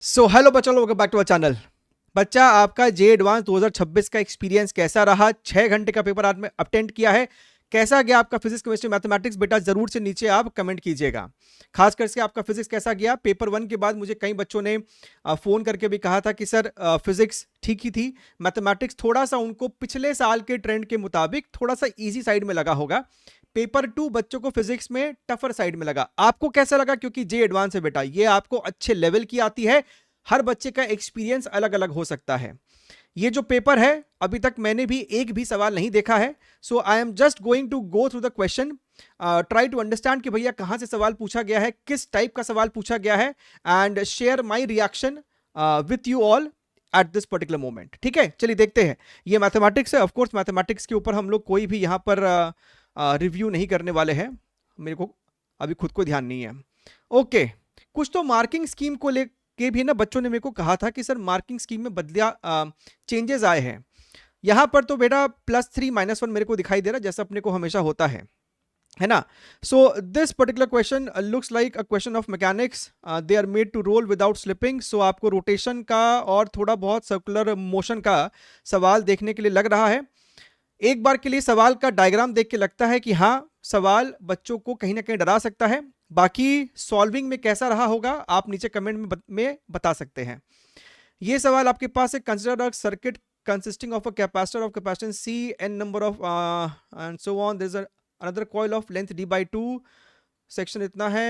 सो hello बच्चों, welcome back to our channel. बच्चा, आपका जे एडवांस 2026 का एक्सपीरियंस कैसा रहा? 6 घंटे का पेपर आपने अटेंड किया है। कैसा गया आपका फिजिक्स, केमिस्ट्री, मैथमेटिक्स? बेटा जरूर से नीचे आप कमेंट कीजिएगा। खास करके आपका फिजिक्स कैसा गया? पेपर 1 के बाद मुझे कई बच्चों ने फोन करके भी कहा था कि सर फिजिक्स ठीक ही थी, मैथमेटिक्स थोड़ा सा उनको पिछले साल के ट्रेंड के मुताबिक थोड़ा सा इजी साइड में लगा होगा। पेपर 2 बच्चों को फिजिक्स में टफर साइड में लगा। आपको कैसा लगा? क्योंकि जे एडवांस है बेटा, ये आपको अच्छे लेवल की आती है। हर बच्चे का एक्सपीरियंस अलग अलग हो सकता है। ये जो पेपर है, अभी तक मैंने भी एक भी सवाल नहीं देखा है। So I am just going to go through the question, try to understand कि भैया कहां से सवाल पूछा गया है, किस टाइप का सवाल पूछा गया है, and share my reaction with you all at this particular moment. ठीक है, चलिए देखते हैं। ये मैथमेटिक्स है, ऑफकोर्स मैथमेटिक्स के ऊपर हम लोग कोई भी यहां पर रिव्यू नहीं करने वाले हैं। मेरे को अभी खुद को ध्यान नहीं है। ओके, कुछ तो मार्किंग स्कीम को लेके भी ना बच्चों ने मेरे को कहा था कि सर मार्किंग स्कीम में बदलिया चेंजेस आए हैं। यहां पर तो बेटा +3 -1 मेरे को दिखाई दे रहा है, जैसा अपने को हमेशा होता है ना। So this particular question looks like a question of mechanics. They are made to roll without slipping. So आपको रोटेशन का और थोड़ा बहुत सर्कुलर मोशन का सवाल देखने के लिए लग रहा है। एक बार के लिए सवाल का डायग्राम देख के लगता है कि हाँ, सवाल बच्चों को कहीं ना कहीं डरा सकता है। बाकी सॉल्विंग में कैसा रहा होगा आप नीचे कमेंट में बता सकते हैं। ये सवाल आपके पास है, consider a circuit consisting of a capacitor of capacitance C, n number of and so on. There's another coil of length d by 2. Section इतना है।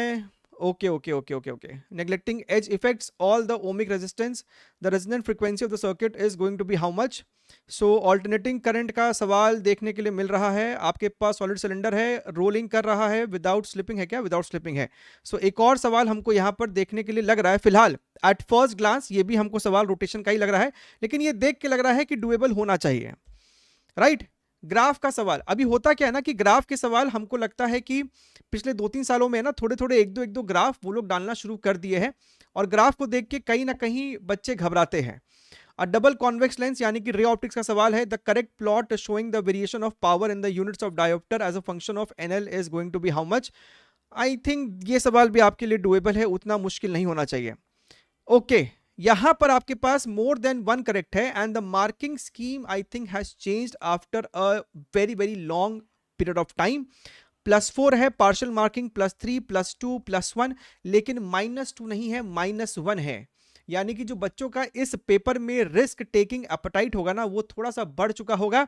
Okay okay okay okay okay, neglecting edge effects all the ohmic resistance, the resonant frequency of the circuit is going to be how much. So alternating current का सवाल देखने के लिए मिल रहा है। आपके पास सॉलिड सिलेंडर है, रोलिंग कर रहा है, विदाउट स्लिपिंग है क्या? विदाउट स्लिपिंग है। सो एक और सवाल हमको यहाँ पर देखने के लिए लग रहा है, फिलहाल एट फर्स्ट ग्लांस ये भी हमको सवाल रोटेशन का ही लग रहा है, लेकिन ये देख के लग रहा है कि डुएबल होना चाहिए, राइट। ग्राफ का सवाल, अभी होता क्या है ना कि ग्राफ के सवाल हमको लगता है कि पिछले 2-3 सालों में ना थोड़े थोड़े एक दो ग्राफ वो लोग डालना शुरू कर दिए हैं, और ग्राफ को देख के कहीं ना कहीं बच्चे घबराते हैं। डबल कॉन्वेक्स लेंस यानी कि रे ऑप्टिक्स का सवाल है, the correct plot showing the variation of power in the units of diopter as a function of NL is going to be how much. I think ये सवाल भी आपके लिए डुएबल है, उतना मुश्किल नहीं होना चाहिए। ओके, यहां पर आपके पास मोर देन वन करेक्ट है, and the marking scheme I think has changed after a very very long period of time. +4 है पार्शियल मार्किंग, +3 +2 +1, लेकिन -2 नहीं है, -1 है। यानी कि जो बच्चों का इस पेपर में रिस्क टेकिंग एपेटाइट होगा ना, वो थोड़ा सा बढ़ चुका होगा,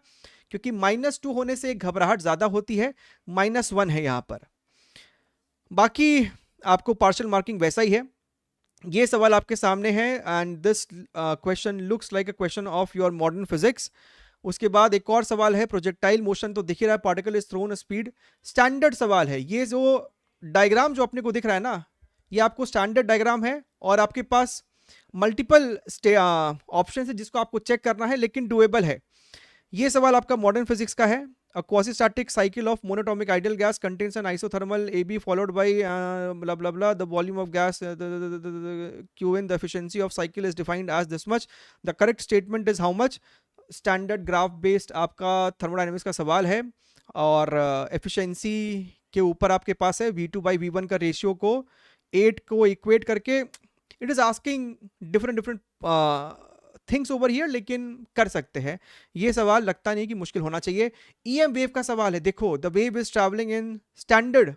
क्योंकि -2 होने से घबराहट ज्यादा होती है। -1 है यहां पर। बाकी आपको पार्शियल मार्किंग वैसा ही है। ये सवाल आपके सामने है, and this question looks like a question of your modern physics. उसके बाद एक और सवाल है, प्रोजेक्टाइल मोशन तो दिख ही रहा है, particle is throne speed. Standard सवाल है ये, जो डायग्राम जो अपने को दिख रहा है ना, ये आपको स्टैंडर्ड डायग्राम है, और आपके पास मल्टीपल ऑप्शन है जिसको आपको चेक करना है, लेकिन डुएबल है। ये सवाल आपका मॉडर्न फिजिक्स का है। A quasi-static cycle of monatomic ideal gas contains an isothermal AB followed by blah blah blah. The volume of gas, Qn, the efficiency of cycle is defined as this much. The correct statement is how much. Standard graph based आपका thermodynamics का सवाल है, और efficiency के ऊपर आपके पास है V2/V1 का रेशियो को 8 को इक्वेट करके it is asking different things over here, लेकिन कर सकते हैं। ये सवाल लगता नहीं कि मुश्किल होना चाहिए। ईएम वेव का सवाल है, देखो the wave is travelling in standard,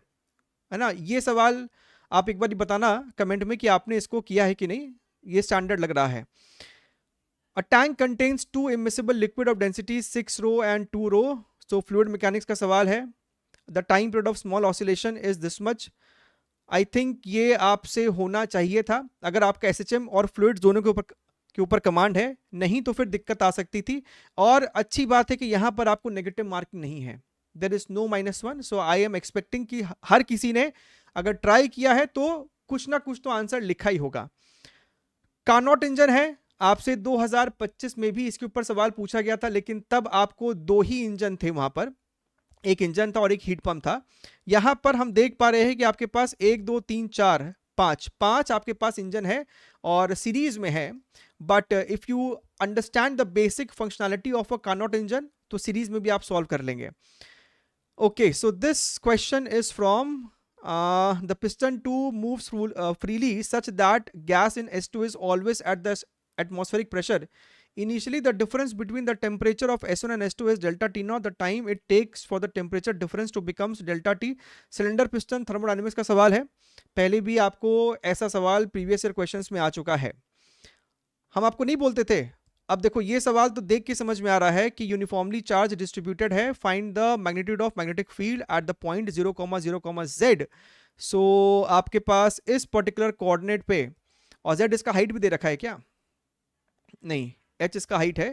है ना। ये सवाल आप एक बार बताना कमेंट में कि आपने इसको किया है कि नहीं, ये स्टैंडर्ड लग रहा है। A tank contains 2 immiscible liquid of density 6 rho and 2 rho. So fluid mechanics का सवाल है, the time period of small oscillation is this much. I think ये आपसे होना चाहिए था, अगर आपका एसएचएम और फ्लूइड दोनों के ऊपर कमांड है, नहीं तो फिर दिक्कत आ सकती थी। और अच्छी बात है कि यहां पर आपको नेगेटिव मार्किंग नहीं है, there is no -1। So I am expecting कि हर किसी ने अगर ट्राई किया है तो कुछ ना कुछ तो आंसर लिखा ही होगा। कार्नोट इंजन है, आपसे 2025 में भी इसके ऊपर सवाल पूछा गया था, लेकिन तब आपको 2 ही इंजन थे वहां पर, एक इंजन था और एक हीट पंप था। यहां पर हम देख पा रहे हैं कि आपके पास 1 2 3 4 5 आपके पास इंजन है और सीरीज में है। But if you understand the basic functionality of a Carnot engine, तो सीरीज में भी आप सॉल्व कर लेंगे। Okay, so this question is from the piston 2 moves freely such that gas in S2 is always at the atmospheric pressure. Initially the difference between the temperature of S1 and S2 is delta T naught. The time it takes for the temperature difference to becomes delta T. Cylinder piston thermodynamics का सवाल है, पहले भी आपको ऐसा सवाल previous year questions में आ चुका है, हम आपको नहीं बोलते थे। अब देखो ये सवाल तो देख के समझ में आ रहा है कि यूनिफॉर्मली चार्ज डिस्ट्रीब्यूटेड है, find the magnitude of magnetic field at the point 0,0,z। सो आपके पास इस पर्टिकुलर कोऑर्डिनेट पे, और z इसका हाइट भी दे रखा है क्या? नहीं, h इसका हाइट है।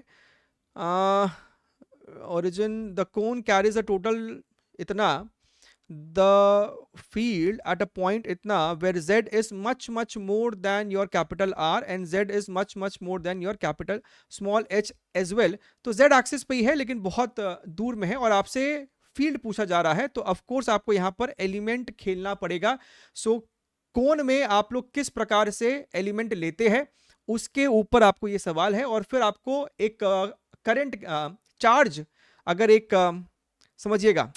Origin the cone carries a total इतना, the field at a point itna where z is much more than your capital R and z is much more than your capital small h as well। तो z axis पे ही है लेकिन बहुत दूर में है और आपसे फील्ड पूछा जा रहा है, तो ऑफ कोर्स आपको यहाँ पर एलिमेंट खेलना पड़ेगा। सो कोन में आप लोग किस प्रकार से एलिमेंट लेते हैं उसके ऊपर आपको ये सवाल है, और फिर आपको एक करंट चार्ज, अगर एक समझिएगा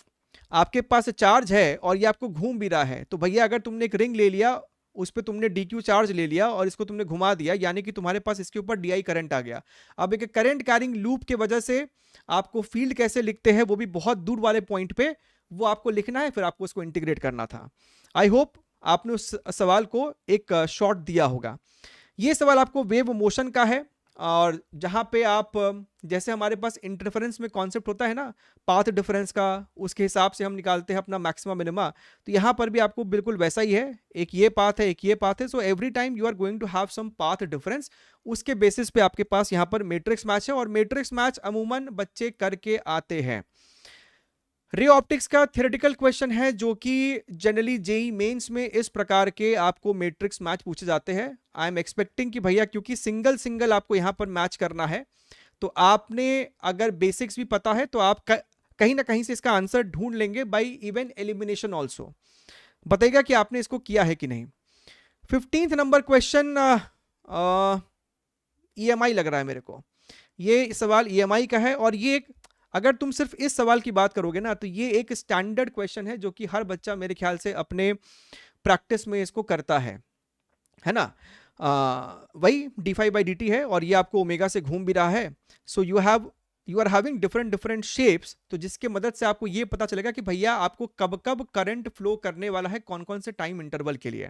आपके पास चार्ज है और ये आपको घूम भी रहा है, तो भैया अगर तुमने एक रिंग ले लिया, उस पर तुमने dq चार्ज ले लिया और इसको तुमने घुमा दिया, यानी कि तुम्हारे पास इसके ऊपर di करंट आ गया। अब एक करंट कैरिंग लूप के वजह से आपको फील्ड कैसे लिखते हैं वो भी बहुत दूर वाले पॉइंट पे, वो आपको लिखना है, फिर आपको उसको इंटीग्रेट करना था। आई होप आपने उस सवाल को एक शॉर्ट दिया होगा। ये सवाल आपको वेव मोशन का है, और जहाँ पे आप जैसे हमारे पास इंटरफेरेंस में कॉन्सेप्ट होता है ना पाथ डिफरेंस का, उसके हिसाब से हम निकालते हैं अपना मैक्सिमा मिनिमा, तो यहाँ पर भी आपको बिल्कुल वैसा ही है, एक ये पाथ है, एक ये पाथ है। So every time you are going to have some path difference, उसके बेसिस पे आपके पास यहाँ पर मैट्रिक्स मैच है, और मैट्रिक्स मैच अमूमन बच्चे करके आते हैं। रे ऑप्टिक्स का थ्योरेटिकल क्वेश्चन है जो कि जनरली जेई मेंस में इस प्रकार के आपको मैट्रिक्स मैच पूछे जाते हैं। आई एम एक्सपेक्टिंग कि भैया क्योंकि सिंगल आपको यहां पर मैच करना है, तो आपने अगर बेसिक्स भी पता है तो आप कहीं ना कहीं से इसका आंसर ढूंढ लेंगे बाय इवन एलिमिनेशन ऑल्सो। बताइएगा कि आपने इसको किया है कि नहीं। 15th नंबर क्वेश्चन EMI लग रहा है मेरे को, ये सवाल EMI का है, और ये अगर तुम सिर्फ इस सवाल की बात करोगे ना तो ये एक स्टैंडर्ड क्वेश्चन है जो कि हर बच्चा मेरे ख्याल से अपने प्रैक्टिस में इसको करता है ना। वही d5/dt है और ये आपको ओमेगा से घूम भी रहा है। So you are having different shapes, तो जिसके मदद से आपको ये पता चलेगा कि भैया आपको कब कब करंट फ्लो करने वाला है, कौन कौन से टाइम इंटरवल के लिए।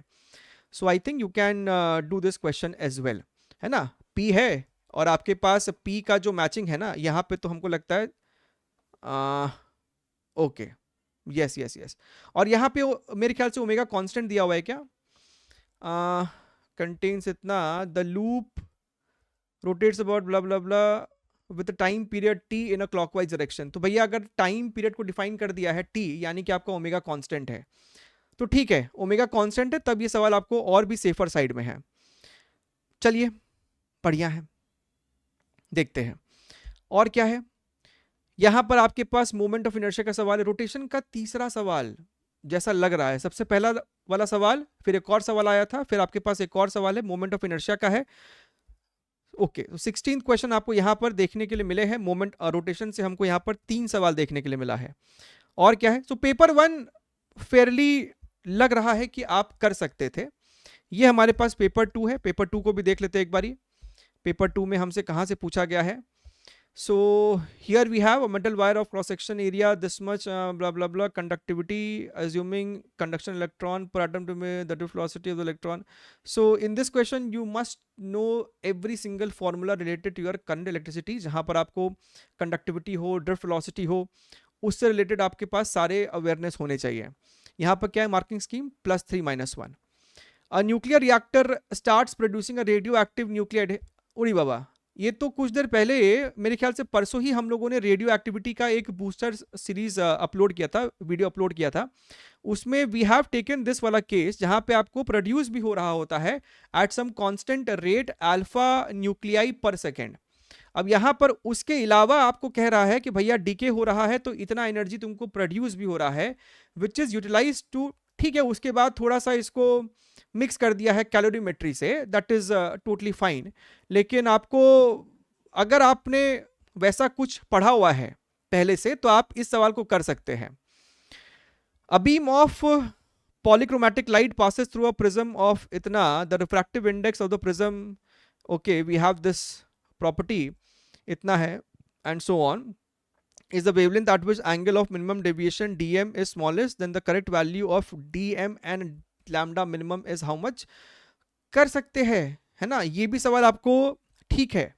So I think you can do this question as well, है ना। P है और आपके पास P का जो मैचिंग है ना यहाँ पे, तो हमको लगता है ओके, यस, और यहाँ पे मेरे ख्याल से ओमेगा कांस्टेंट दिया हुआ है क्या, कंटेन्स इतना, the loop rotates about blah blah blah with time period t in a clockwise direction. तो भैया अगर टाइम पीरियड को डिफाइन कर दिया है t, यानी कि आपका ओमेगा कांस्टेंट है, तो ठीक है, ओमेगा कांस्टेंट है, तब ये सवाल आपको और भी सेफर साइड में है। चलिए बढ़िया है, देखते हैं और क्या है। यहां पर आपके पास मोमेंट ऑफ इनर्शिया का सवाल है, रोटेशन का तीसरा सवाल जैसा लग रहा है। सबसे पहला वाला सवाल, फिर एक और सवाल आया था, फिर आपके पास एक और सवाल है, मोमेंट ऑफ इनर्शिया का है। ओके, तो 16th क्वेश्चन आपको यहां पर देखने के लिए मिले हैं। मोमेंट रोटेशन से हमको यहां पर 3 सवाल देखने के लिए मिला है। और क्या है, सो पेपर 1 फेयरली लग रहा है कि आप कर सकते थे। ये हमारे पास पेपर 2 है, पेपर 2 को भी देख लेते हैं एक बारी। पेपर 2 में हमसे कहां से पूछा गया है। So here we have a metal wire of cross section area this much blah blah blah, conductivity assuming conduction electron per atom to the drift velocity of the electron. So in this question you must know every single formula related to your current electricity, जहाँ पर आपको conductivity हो, drift velocity हो, उससे related आपके पास सारे awareness होने चाहिए। यहाँ पर क्या है marking scheme, +3 - 1। A nuclear reactor starts producing a radioactive nuclide। उड़ी बाबा, ये तो कुछ देर पहले मेरे ख्याल से परसों ही हम लोगों ने रेडियो एक्टिविटी का एक बूस्टर सीरीज अपलोड किया था, वीडियो अपलोड किया था। उसमें वी हैव टेकन दिस वाला केस जहां पे आपको प्रोड्यूस भी हो रहा होता है at some constant rate alpha nuclei per second. अब यहां पर उसके अलावा आपको कह रहा है कि भैया डीके हो रहा है तो इतना एनर्जी तुमको प्रोड्यूस भी हो रहा है, विच इज यूटिलाइज टू, ठीक है। उसके बाद थोड़ा सा इसको मिक्स कर दिया है कैलोरीमेट्री से, दैट इज टोटली फाइन। लेकिन आपको अगर आपने वैसा कुछ पढ़ा हुआ है पहले से तो आप इस सवाल को कर सकते हैं। A beam of polychromatic light passes through a prism of itna, the refractive index of the prism, okay, we have this property, itna hai, and so on, is the wavelength at which angle of minimum deviation dm is smallest, then the correct value of dm and lambda minimum is how much. कर सकते हैं, है ना, ये भी सवाल आपको ठीक है.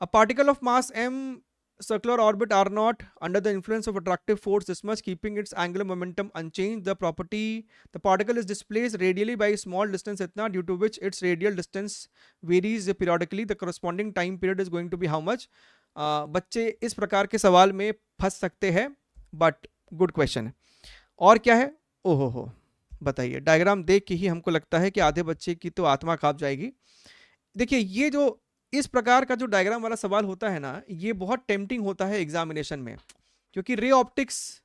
A particle of mass m circular orbit r naught under the influence of attractive force this much keeping its angular momentum unchanged. The particle is displaced radially by a small distance itna, due to which its radial distance varies periodically. The corresponding time period is going to be how much. बच्चे इस प्रकार के सवाल में फंस सकते हैं, but good question है. और क्या है, ओहो हो, बताइए. डायग्राम देख के ही हमको लगता है कि आधे बच्चे की तो आत्मा कांप जाएगी. देखिए, ये जो इस प्रकार का जो डायग्राम वाला सवाल होता है ना, ये बहुत टेम्पटिंग होता है एग्जामिनेशन में, क्योंकि रे ऑप्टिक्स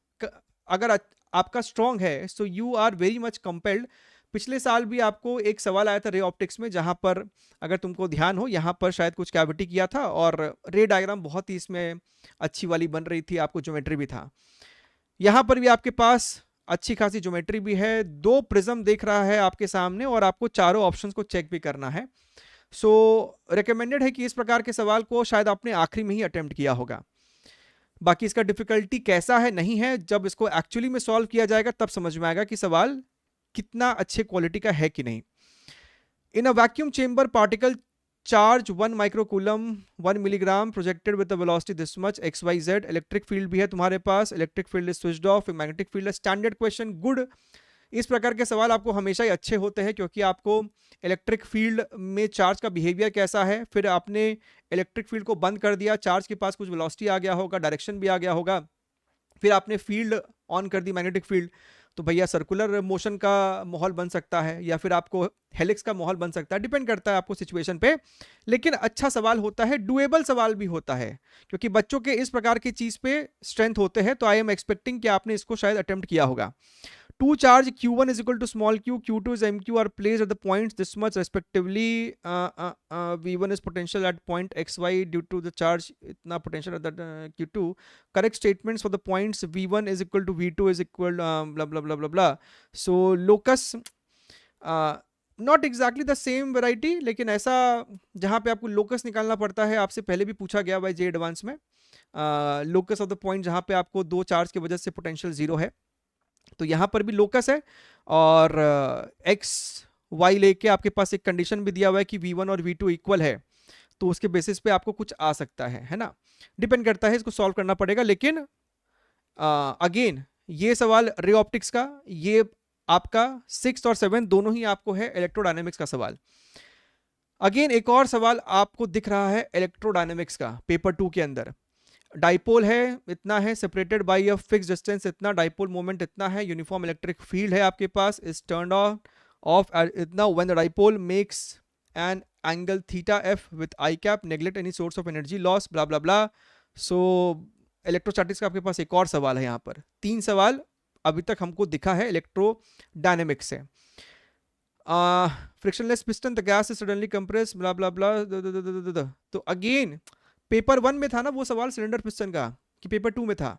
अगर आपका स्ट्रॉन्ग है so you are very much compelled. पिछले साल भी आपको एक सवाल आया था रे ऑप्टिक्स में, जहां पर अगर तुमको ध्यान हो, यहाँ पर शायद कुछ कैविटी किया था और रे डायग्राम बहुत ही इसमें अच्छी वाली बन रही थी, आपको ज्योमेट्री भी था. यहाँ पर भी आपके पास अच्छी खासी ज्योमेट्री भी है, 2 प्रिज्म देख रहा है आपके सामने और आपको चारों ऑप्शंस को चेक भी करना है. सो रिकमेंडेड है कि इस प्रकार के सवाल को शायद आपने आखिरी में ही अटेम्प्ट किया होगा. बाकी इसका डिफिकल्टी कैसा है नहीं है, जब इसको एक्चुअली में सॉल्व किया जाएगा तब समझ में आएगा कि सवाल कितना अच्छे क्वालिटी का है कि नहीं. In a vacuum chamber particle charge 1 microcoulomb 1 milligram projected with the velocity this much XYZ. Electric field भी है तुम्हारे पास, electric field is switched off, magnetic field. Standard question, good. इस प्रकार के सवाल आपको हमेशा ही अच्छे होते हैं, क्योंकि आपको इलेक्ट्रिक फील्ड में चार्ज का बिहेवियर कैसा है, फिर आपने इलेक्ट्रिक फील्ड को बंद कर दिया, चार्ज के पास कुछ वेलोसिटी आ गया होगा, डायरेक्शन भी आ गया होगा, फिर आपने फील्ड ऑन कर दी मैग्नेटिक फील्ड, तो भैया सर्कुलर मोशन का माहौल बन सकता है या फिर आपको हेलिक्स का माहौल बन सकता है, डिपेंड करता है आपको सिचुएशन पे. लेकिन अच्छा सवाल होता है, डुएबल सवाल भी होता है, क्योंकि बच्चों के इस प्रकार की चीज पे स्ट्रेंथ होते हैं. तो आई एम एक्सपेक्टिंग कि आपने इसको शायद अटेम्प्ट किया होगा. 2 charge q1 is equal to small q, q2 is mq are placed at the points this much respectively. v1 is potential at point xy due to the charge itna potential at that q2. Correct statements for the points v1 is equal to v2 is equal blah blah blah blah blah. So locus not exactly the same variety, लेकिन ऐसा जहाँ पे आपको locus निकालना पड़ता है, आपसे पहले भी पूछा गया भाई जे एडवांस में. लोकस ऑफ द पॉइंट जहाँ पे आपको 2 चार्ज की वजह से पोटेंशियल 0 है, तो यहां पर भी लोकस है. और एक्स वाई लेके आपके पास एक कंडीशन भी दिया हुआ है कि v1 और v2 इक्वल है, तो उसके बेसिस पे आपको कुछ आ सकता है ना, डिपेंड करता है, इसको सॉल्व करना पड़ेगा. लेकिन अगेन ये सवाल रे ऑप्टिक्स का, ये आपका 6 और 7 दोनों ही आपको है इलेक्ट्रोडायनेमिक्स का सवाल. अगेन एक और सवाल आपको दिख रहा है इलेक्ट्रोडायनेमिक्स का पेपर 2 के अंदर. डाइपोल है इतना है, separated by a fix distance इतना, डाइपोल मोमेंट इतना है, यूनिफॉर्म इलेक्ट्रिक फील्ड है आपके पास, इज टर्न्ड ऑफ इतना when the dipole makes an angle theta F with I cap, neglect any source of energy loss, blah blah blah. So electrostatics का आपके पास एक और सवाल है. यहाँ पर 3 सवाल अभी तक हमको दिखा है इलेक्ट्रोडायनेमिक्स से. Frictionless piston, the gas is suddenly compress, blah blah blah. तो अगेन पेपर 1 में था ना वो सवाल सिलेंडर पिस्टन का, कि पेपर 2 में था,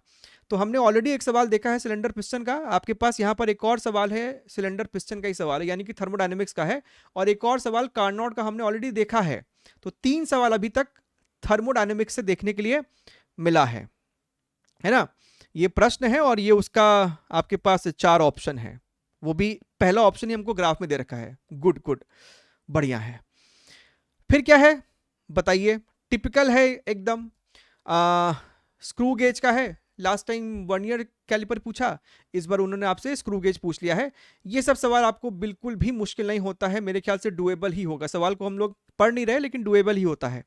तो हमने ऑलरेडी एक सवाल देखा है सिलेंडर पिस्टन का. आपके पास यहाँ पर एक और सवाल है सिलेंडर पिस्टन का ही सवाल है, यानी कि थर्मोडायनेमिक्स का है, और एक और सवाल कार्नोट का हमने ऑलरेडी देखा है. तो 3 सवाल अभी तक थर्मोडायनेमिक्स से देखने के लिए मिला है ना. ये प्रश्न है और ये उसका आपके पास 4 ऑप्शन है, वो भी पहला ऑप्शन ही हमको ग्राफ में दे रखा है. गुड गुड, बढ़िया है. फिर क्या है बताइए, टिपिकल है एकदम, स्क्रू गेज का है. लास्ट टाइम वर्नियर कैलिपर पूछा, इस बार उन्होंने आपसे स्क्रू गेज पूछ लिया है. ये सब सवाल आपको बिल्कुल भी मुश्किल नहीं होता है, मेरे ख्याल से डुएबल ही होगा. सवाल को हम लोग पढ़ नहीं रहे लेकिन डुएबल ही होता है.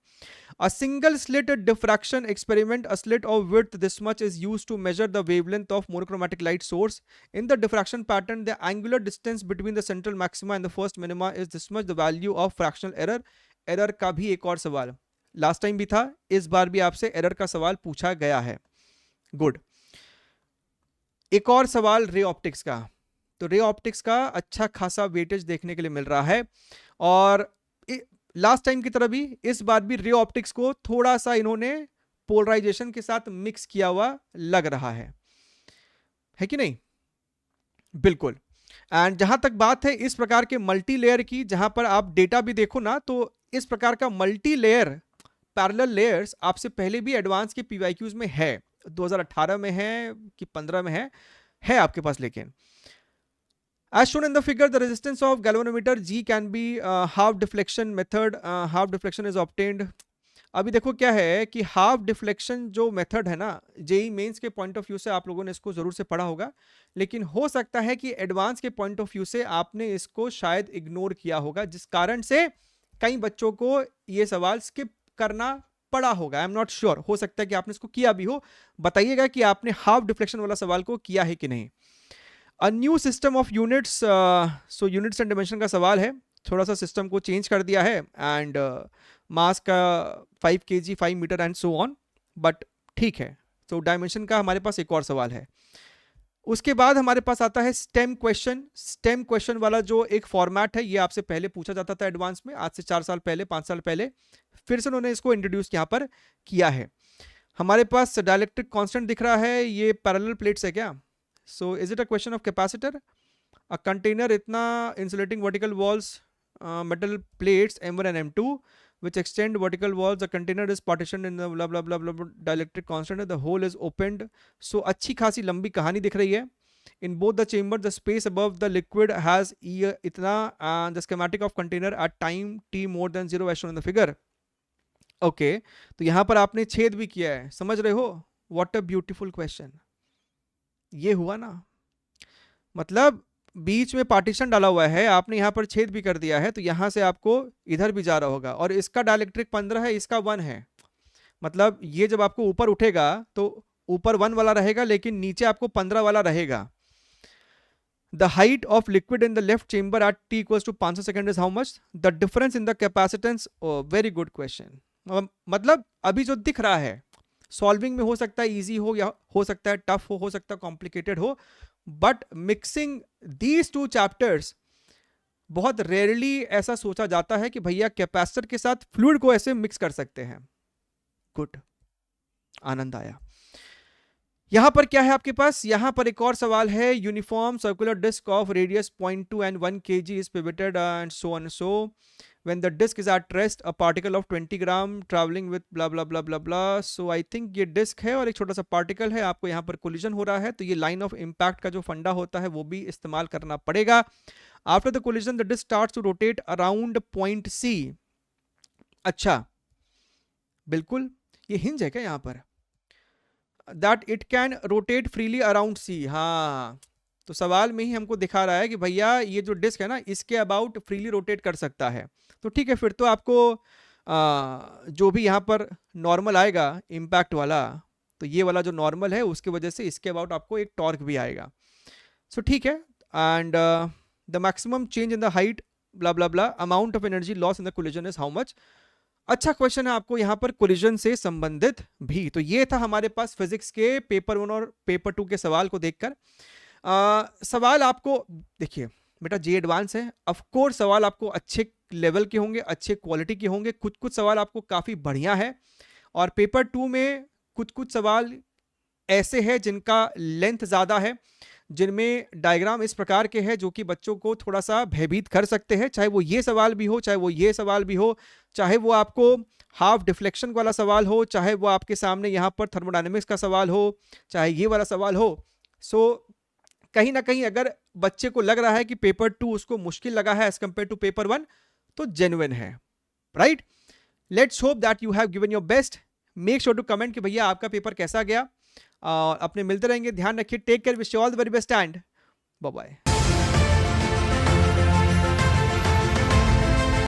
A single slit diffraction experiment, a slit of width this much is used to measure the wavelength of monochromatic light source. In the diffraction pattern the angular distance between the central maxima and the first minima is this much, the value of fractional error. Error का भी एक और सवाल last time भी था, इस बार भी आपसे एरर का सवाल पूछा गया है. गुड. एक और सवाल रे ऑप्टिक्स का, तो रे ऑप्टिक्स का अच्छा खासा वेटेज देखने के लिए मिल रहा है, और लास्ट टाइम की तरह भी इस बार भी रे ऑप्टिक्स को थोड़ा सा इन्होंने पोलराइजेशन के साथ मिक्स किया हुआ लग रहा है कि नहीं? बिल्कुल. एंड जहां तक बात है इस प्रकार के मल्टी लेयर की, जहां पर आप डेटा भी देखो ना, तो इस प्रकार का मल्टी लेयर पैरेलल लेयर्स आपसे पहले भी एडवांस के पीवाईक्यूज में है, 2018 में है कि 15 में है आपके पास। लेकिन as shown in the figure, the resistance of galvanometer G can be half deflection method, half deflection is obtained। अभी देखो क्या है कि हाफ डिफ्लेक्शन जो मेथड है ना, जेई मेंस के पॉइंट ऑफ व्यू से आप लोगों ने इसको जरूर से पढ़ा होगा, लेकिन हो सकता है कि एडवांस के पॉइंट ऑफ व्यू से आपने इसको शायद इग्नोर किया होगा, जिस कारण से कई बच्चों को ये सवाल स्किप करना पड़ा होगा। आई एम नॉट श्योर, हो सकता है कि आपने इसको किया भी हो। बताइएगा कि आपने हाफ डिफ्लेक्शन वाला सवाल को किया है कि नहीं। A new system of units, so units and dimension का सवाल है, थोड़ा सा सिस्टम को चेंज कर दिया है, एंड मास का 5 kg 5 metre and so on, but ठीक है। तो डायमेंशन का हमारे पास एक और सवाल है। उसके बाद हमारे पास आता है स्टेम क्वेश्चन। स्टेम क्वेश्चन वाला जो एक फॉर्मेट है, ये आपसे पहले पूछा जाता था एडवांस में, आज से 4 साल पहले 5 साल पहले, फिर से उन्होंने इसको इंट्रोड्यूस यहाँ पर किया है। हमारे पास डाइलेक्ट्रिक कांस्टेंट दिख रहा है, ये पैरेलल प्लेट्स है क्या? So is it a question of capacitor? A container इतना insulating vertical walls metal plates M1 and M2 which extend vertical walls, the container is partitioned in the blah blah blah blah, blah dielectric constant, the hole is opened। so अच्छी खासी लंबी कहानी दिख रही है। in both the chamber the space above the liquid has इतना the schematic of container at time t more than 0 as shown in the figure। okay, तो यहाँ पर आपने छेद भी किया है, समझ रहे हो? what a beautiful question। ये हुआ ना, मतलब बीच में पार्टीशन डाला हुआ है, आपने यहाँ पर छेद भी कर दिया है, तो यहाँ से आपको इधर भी जा रहा होगा, और इसका डायलेक्ट्रिक 15 है, इसका 1 है। मतलब ये जब आपको ऊपर उठेगा तो ऊपर 1 वाला रहेगा, लेकिन नीचे आपको 15 वाला रहेगा। The height of liquid in the left chamber at t equals to 500 second is how much? The difference in the capacitance. Very good question. मतलब अभी जो दिख रहा है सॉल्विंग में हो सकता है इजी हो, या हो सकता है टफ हो सकता है कॉम्प्लिकेटेड हो, but mixing these two chapters बहुत रेयरली ऐसा सोचा जाता है कि भैया कैपेसिटर के साथ फ्लूइड को ऐसे मिक्स कर सकते हैं। गुड, आनंद आया। यहां पर क्या है आपके पास? यहां पर एक और सवाल है, uniform circular disc of radius 0.2 and 1 kg is pivoted and so on and so when the disk is at rest a particle of 20 gram traveling with blah blah blah blah blah। so I think ये disc है और एक छोटा सा particle है, आपको यहाँ पर कोलिजन हो रहा है, तो ये लाइन ऑफ इम्पैक्ट का जो फंडा होता है वो भी इस्तेमाल करना पड़ेगा। After the collision the disc starts to rotate around point C. अच्छा, बिल्कुल, ये हिंज है क्या यहाँ पर? That it can rotate freely around C. हाँ, तो सवाल में ही हमको दिखा रहा है कि भैया ये जो डिस्क है ना, इसके अबाउट फ्रीली रोटेट कर सकता है। तो ठीक है, फिर तो आपको जो भी यहाँ पर नॉर्मल आएगा इम्पैक्ट वाला, तो ये वाला जो नॉर्मल है उसके वजह से इसके अबाउट आपको एक टॉर्क भी आएगा। सो ठीक है, and the maximum change in the height blah blah blah amount of energy loss in the collision is how much. अच्छा क्वेश्चन है आपको यहाँ पर कोलिजन से संबंधित भी। तो ये था हमारे पास फिजिक्स के पेपर 1 और पेपर 2 के सवाल को देखकर। सवाल आपको देखिए बेटा, जे एडवांस है, ऑफ कोर्स सवाल आपको अच्छे लेवल के होंगे, अच्छे क्वालिटी के होंगे, कुछ कुछ सवाल आपको काफ़ी बढ़िया है, और पेपर 2 में कुछ कुछ सवाल ऐसे हैं जिनका लेंथ ज़्यादा है, जिनमें डायग्राम इस प्रकार के हैं जो कि बच्चों को थोड़ा सा भयभीत कर सकते हैं, चाहे वो ये सवाल भी हो, चाहे वो ये सवाल भी हो, चाहे वो आपको हाफ डिफ्लेक्शन वाला सवाल हो, चाहे वो आपके सामने यहाँ पर थर्मोडायनेमिक्स का सवाल हो, चाहे ये वाला सवाल हो। सो कहीं ना कहीं अगर बच्चे को लग रहा है कि पेपर 2 उसको मुश्किल लगा है एज कंपेयर टू पेपर 1, तो जेन्युइन है, right? Let's hope that you have given your best. Make sure to comment कि भैया आपका पेपर कैसा गया। अपने मिलते रहेंगे, ध्यान रखिए, take care, wish you all the very best and bye bye.